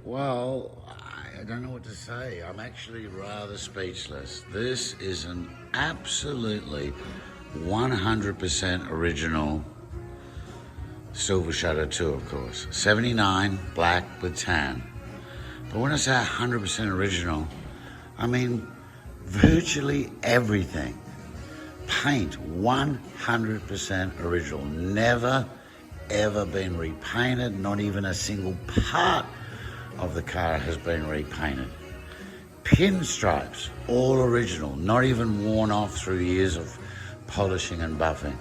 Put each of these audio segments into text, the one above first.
Well, I don't know what to say. I'm actually rather speechless. This is an absolutely 100% original Silver Shadow 2, of course. 79, black with tan. But when I say 100% original, I mean virtually everything. Paint, 100% original. Never, ever been repainted. Not even a single part of the car has been repainted. Pinstripes, all original, not even worn off through years of polishing and buffing.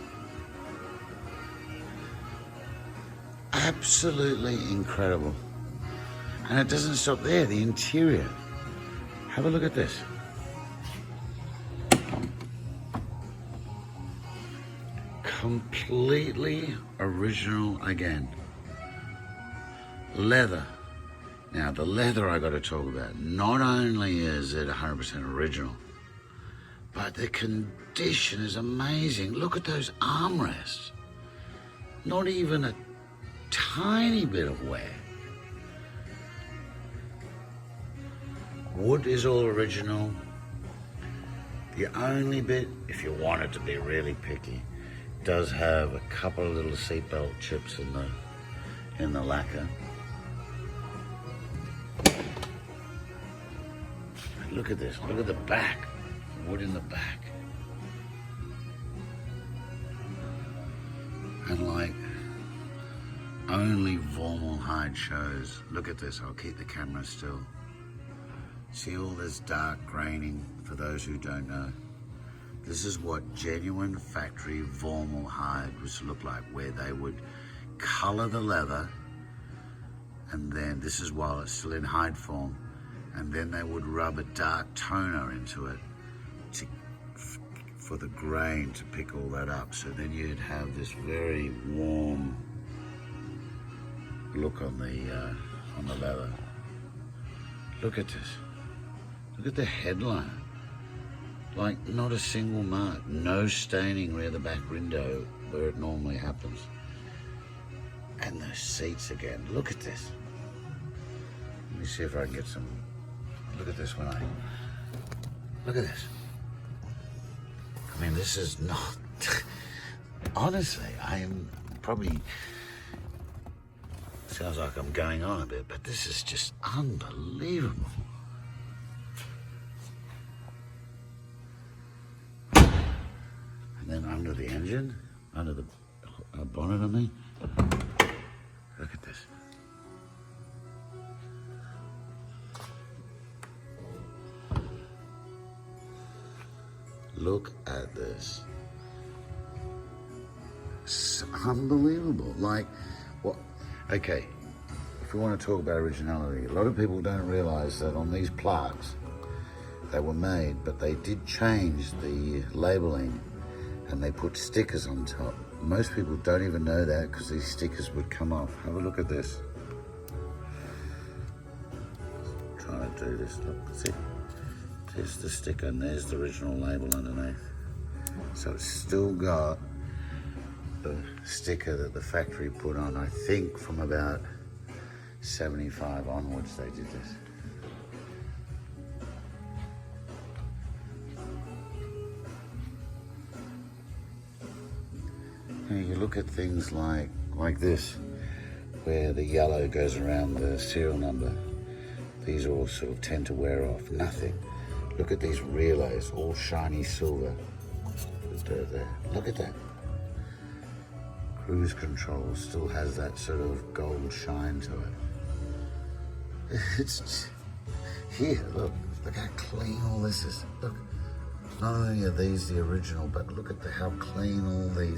Absolutely incredible. And it doesn't stop there, the interior. Have a look at this. Completely original again. Leather. Now the leather I got to talk about. Not only is it 100% original, but the condition is amazing. Look at those armrests. Not even a tiny bit of wear. Wood is all original. The only bit, if you want it to be really picky, does have a couple of little seatbelt chips in the lacquer. Look at this, look at the back, wood in the back. And like only formaldehyde shows. Look at this, I'll keep the camera still. See all this dark graining, for those who don't know. This is what genuine factory formaldehyde used to look like, where they would color the leather, and then this is while it's still in hide form, and then they would rub a dark toner into it for the grain to pick all that up. So then you'd have this very warm look on the leather. Look at this. Look at the headline. Like not a single mark, no staining near the back window where it normally happens. And those seats again, look at this. Let me see if I can get some, look at this look at this. I mean, this is not, honestly, I am probably, sounds like I'm going on a bit, but this is just unbelievable. And then under the engine, under the bonnet, I mean, look at this. Look at this. It's unbelievable. Like, what? Okay, if we want to talk about originality, a lot of people don't realize that on these plaques, they were made, but they did change the labeling and they put stickers on top. Most people don't even know that because these stickers would come off. Have a look at this. Trying to do this, look, see? There's the sticker and there's the original label underneath. So it's still got the sticker that the factory put on. I think from about 75 onwards they did this. Now you look at things like this, where the yellow goes around the serial number. These all sort of tend to wear off. Nothing. Look at these relays, all shiny silver. There. Look at that. Cruise control still has that sort of gold shine to it. It's here, look how clean all this is. Look, not only are these the original, but look at how clean all the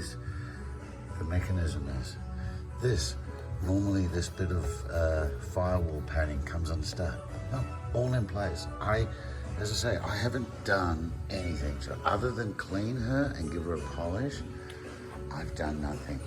mechanism is. This, normally this bit of firewall padding comes unstuck. No, all in place. As I say, I haven't done anything. So other than clean her and give her a polish, I've done nothing.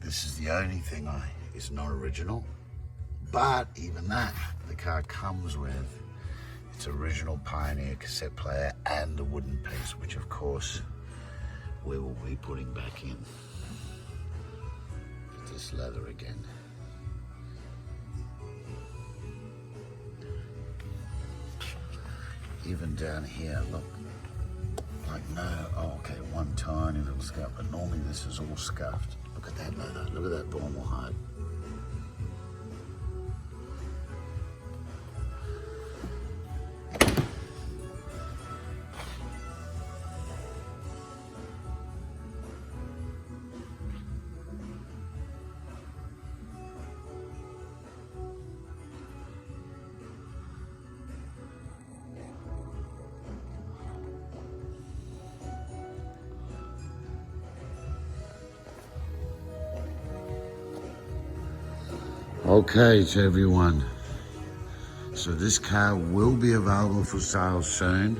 This is the only thing is not original, but even that, the car comes with It's original Pioneer cassette player and the wooden piece, which of course we will be putting back in. Get this leather again. Even down here, look, like oh, okay, one tiny little scuff, but normally this is all scuffed. Look at that leather, look at that normal hide. Okay, to everyone, so this car will be available for sale soon.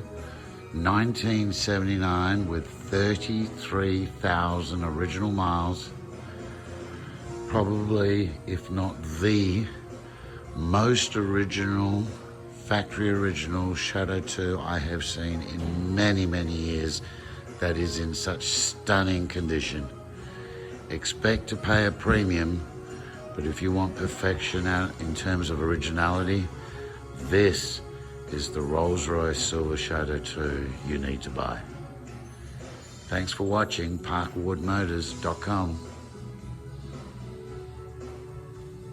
1979 with 33,000 original miles. Probably, if not the most original, factory original Shadow 2 I have seen in many, many years that is in such stunning condition. Expect to pay a premium, but if you want perfection out in terms of originality, this is the Rolls-Royce Silver Shadow 2 you need to buy. Thanks for watching, parkerwoodmotors.com.